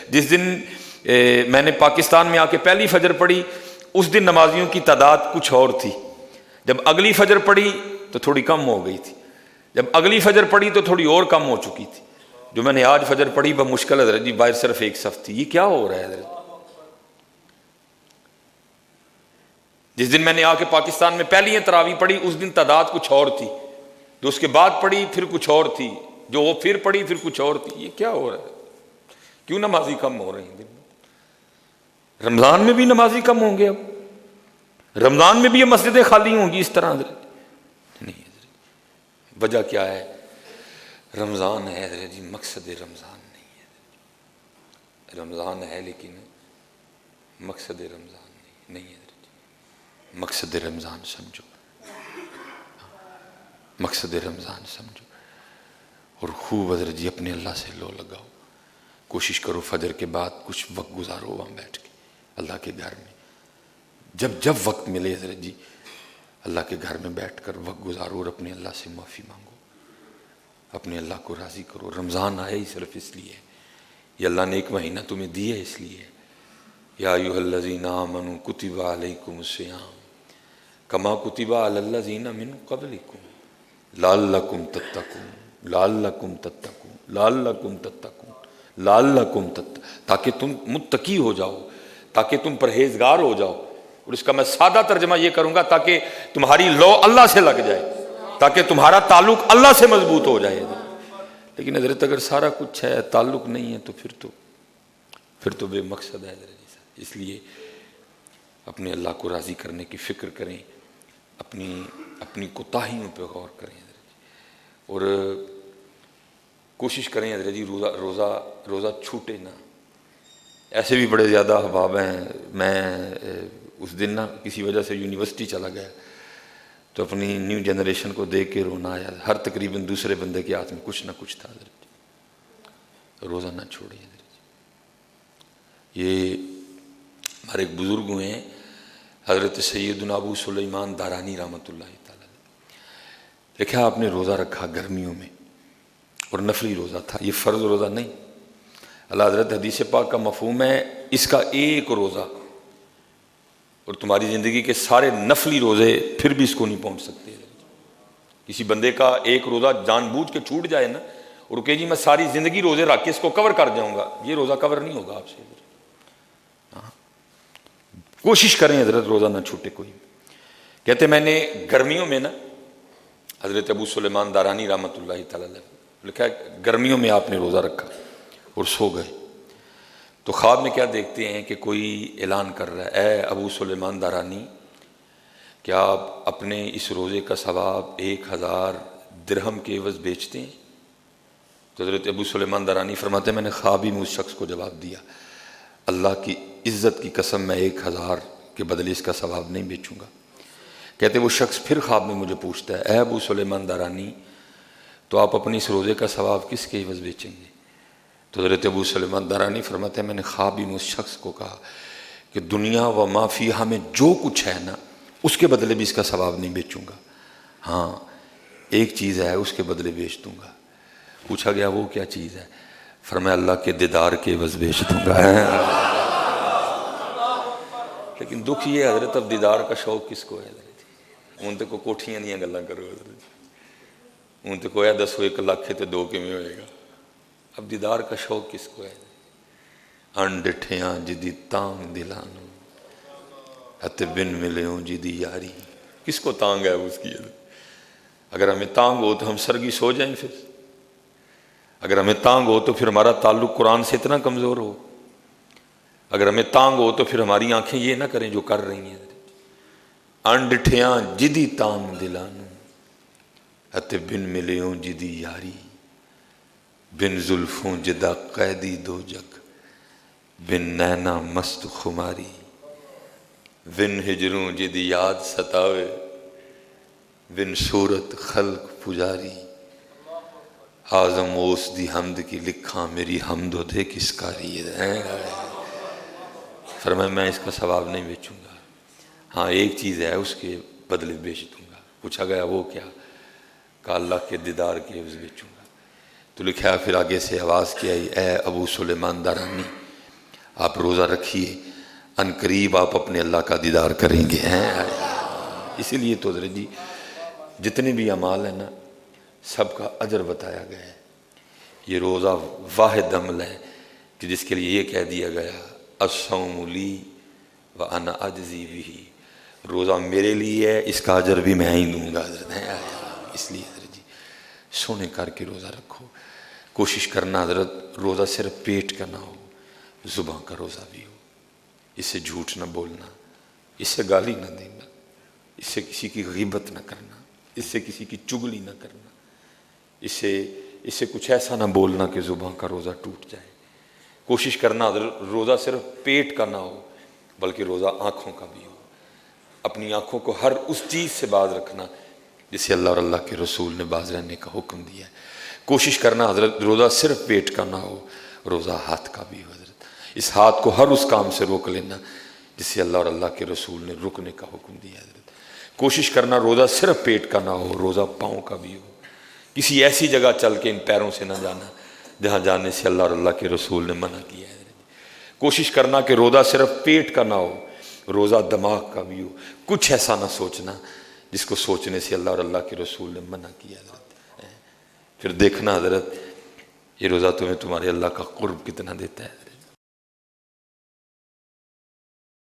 جس دن میں نے پاکستان میں آ کے پہلی فجر پڑھی اس دن نمازیوں کی تعداد کچھ اور تھی، جب اگلی فجر پڑھی تو تھوڑی کم ہو گئی تھی، جب اگلی فجر پڑھی تو تھوڑی اور کم ہو چکی تھی، جو میں نے آج فجر پڑھی بمشکل حضرت جی باہر صرف ایک صف تھی۔ یہ کیا ہو رہا ہے حضرت؟ جس دن میں نے آ کے پاکستان میں پہلی تراویح پڑھی اس دن تعداد کچھ اور تھی، جو اس کے بعد پڑھی پھر کچھ اور تھی، جو وہ پھر پڑھی پھر کچھ اور تھی۔ یہ کیا ہو رہا ہے؟ کیوں نمازی کم ہو رہے ہیں؟ رمضان میں بھی نمازی کم ہوں گے؟ اب رمضان میں بھی یہ مسجدیں خالی ہوں گی اس طرح؟ حضرت نہیں حضرت، وجہ کیا ہے؟ رمضان ہے حضرت جی، مقصد رمضان نہیں ہے۔ رمضان ہے لیکن مقصد رمضان نہیں ہے حضرت جی۔ مقصد رمضان سمجھو، مقصد رمضان سمجھو، اور خوب حضرت جی اپنے اللہ سے لو لگاؤ، کوشش کرو فجر کے بعد کچھ وقت گزارو وہاں بیٹھ کے اللہ کے گھر میں، جب وقت ملے حضرت جی اللہ کے گھر میں بیٹھ کر وقت گزارو اور اپنے اللہ سے معافی مانگو، اپنے اللہ کو راضی کرو۔ رمضان آئے ہی صرف اس لیے، یہ اللہ نے ایک مہینہ تمہیں دیا ہے اس لیے، یا ایھا الذین آمنوا کتب علیکم الصیام کما کتب علی الذین من قبلکم لعلکم تتقون لعلکم تتقون لعلکم تتقون لعلکم تتقون، تاکہ تم متقی ہو جاؤ، تاکہ تم پرہیزگار ہو جاؤ۔ اور اس کا میں سادہ ترجمہ یہ کروں گا تاکہ تمہاری لو اللہ سے لگ جائے، تاکہ تمہارا تعلق اللہ سے مضبوط ہو جائے۔ لیکن حضرت اگر سارا کچھ ہے تعلق نہیں ہے تو پھر تو بے مقصد ہے حضرت۔ اس لیے اپنے اللہ کو راضی کرنے کی فکر کریں، اپنی کوتاہیوں پہ غور کریں حضرت، اور کوشش کریں حضرت جی روزہ چھوٹے نہ۔ ایسے بھی بڑے زیادہ احباب ہیں، میں اس دن کسی وجہ سے یونیورسٹی چلا گیا تو اپنی نیو جنریشن کو دیکھ کے رونا آیا، ہر تقریباً دوسرے بندے کے ہاتھ میں کچھ نہ کچھ تھا حضرت۔ روزہ نہ چھوڑیں حضرت۔ یہ ہمارے ایک بزرگ ہوئے ہیں حضرت سیدنا ابو سلیمان دارانی رحمۃ اللہ تعالی، دیکھا آپ نے روزہ رکھا گرمیوں میں اور نفلی روزہ تھا، یہ فرض روزہ نہیں۔ اللہ حضرت حدیث پاک کا مفہوم ہے اس کا ایک روزہ، اور تمہاری زندگی کے سارے نفلی روزے پھر بھی اس کو نہیں پہنچ سکتے۔ کسی بندے کا ایک روزہ جان بوجھ کے چھوٹ جائے نا اور کہ جی میں ساری زندگی روزے رکھ کے اس کو کور کر جاؤں گا، یہ روزہ کور نہیں ہوگا آپ سے۔ کوشش کریں حضرت روزہ نہ چھوٹے کوئی۔ کہتے میں نے گرمیوں میں نا، حضرت ابو سلیمان دارانی رحمۃ اللہ تعالی لکھا ہے گرمیوں میں آپ نے روزہ رکھا اور سو گئے تو خواب میں کیا دیکھتے ہیں کہ کوئی اعلان کر رہا ہے، اے ابو سلیمان دارانی کیا آپ اپنے اس روزے کا ثواب 1000 درہم کے عوض بیچتے ہیں؟ تو حضرت ابو سلیمان دارانی فرماتے ہیں میں نے خواب ہی میں اس شخص کو جواب دیا، اللہ کی عزت کی قسم میں 1000 کے بدلے اس کا ثواب نہیں بیچوں گا۔ کہتے وہ شخص پھر خواب میں مجھے پوچھتا ہے، اے ابو سلیمان دارانی تو آپ اپنی اس روزے کا ثواب کس کے عوض بیچیں گے؟ تو حضرت ابو سلیمان دارانی فرماتے ہیں میں نے خواب ہی میں اس شخص کو کہا کہ دنیا و ما فیہا میں جو کچھ ہے نا اس کے بدلے بھی اس کا ثواب نہیں بیچوں گا، ہاں ایک چیز ہے اس کے بدلے بیچ دوں گا۔ پوچھا گیا وہ کیا چیز ہے؟ فرمایا اللہ کے دیدار کے عوض بیچ دوں گا۔ لیکن دکھ یہ حضرت اب دیدار کا شوق کس کو ہے حضرت؟ ان تے کو کوٹھیاں نہیں گلاں کرو حضرت، ان تے کوئی 10 1 لاکھ تے 2 کیویں ہوئے گا؟ اب دیدار کا شوق کس کو ہے؟ انڈٹھیاں جدی تانگ دلانو اتے بن ملیوں جدی یاری، کس کو تانگ ہے اس کی؟ اگر ہمیں تانگ ہو تو ہم سرگی سو جائیں، پھر اگر ہمیں تانگ ہو تو پھر ہمارا تعلق قرآن سے اتنا کمزور ہو، اگر ہمیں تانگ ہو تو پھر ہماری آنکھیں یہ نہ کریں جو کر رہی ہیں۔ انڈٹھیاں جدی تانگ دلانو اتے بن ملیوں جدی یاری، بن زلفوں جدا قیدی دو جگ، بن نینا مست خماری، بن ہجروں جدی یاد ستاوے، بن صورت خلق پجاری، آزم اوس دی حمد کی لکھاں میری حمد و دے کس کاری ہے۔ فرمایا میں اس کا ثواب نہیں بیچوں گا، ہاں ایک چیز ہے اس کے بدلے بیچ دوں گا۔ پوچھا گیا وہ کیا؟ کہا اللہ کے دیدار کے عوض بیچوں گا۔ تو لکھا پھر آگے سے آواز کی آئی، اے ابو سلیمان دارانی آپ روزہ رکھیے، ان قریب آپ اپنے اللہ کا دیدار کریں گے ہیں۔ اسی لیے تو حضرت جی جتنے بھی اعمال ہیں نا سب کا اجر بتایا گیا ہے۔ یہ روزہ واحد عمل ہے کہ جس کے لیے یہ کہہ دیا گیا الصوم لی وانا اجزی بہ، روزہ میرے لیے ہے، اس کا اجر بھی میں ہی دوں گا حضرت ہیں۔ اس لیے حضرت جی سونے کر کے روزہ رکھو، کوشش کرنا حضرت روزہ صرف پیٹ کا نہ ہو، زبان کا روزہ بھی ہو، اس سے جھوٹ نہ بولنا، اس سے گالی نہ دینا، اس سے کسی کی غیبت نہ کرنا، اس سے کسی کی چگلی نہ کرنا، اس سے کچھ ایسا نہ بولنا کہ زبان کا روزہ ٹوٹ جائے۔ کوشش کرنا حضرت روزہ صرف پیٹ کا نہ ہو بلکہ روزہ آنکھوں کا بھی ہو، اپنی آنکھوں کو ہر اس چیز سے باز رکھنا جسے اللہ اور اللہ کے رسول نے باز رہنے کا حکم دیا ہے۔ کوشش کرنا حضرت روزہ صرف پیٹ کا نہ ہو، روزہ ہاتھ کا بھی ہو حضرت، اس ہاتھ کو ہر اس کام سے روک لینا جسے اللہ اور اللہ کے رسول نے رکنے کا حکم دیا حضرت۔ کوشش کرنا روزہ صرف پیٹ کا نہ ہو، روزہ پاؤں کا بھی ہو، کسی ایسی جگہ چل کے ان پیروں سے نہ جانا جہاں جانے سے اللہ اور اللہ کے رسول نے منع کیا ہے۔ کوشش کرنا کہ روزہ صرف پیٹ کا نہ ہو، روزہ دماغ کا بھی ہو، کچھ ایسا نہ سوچنا جس کو سوچنے سے اللہ اور اللہ کے رسول نے منع کیا حضرت۔ پھر دیکھنا حضرت یہ روزہ تمہیں تمہارے اللہ کا قرب کتنا دیتا ہے۔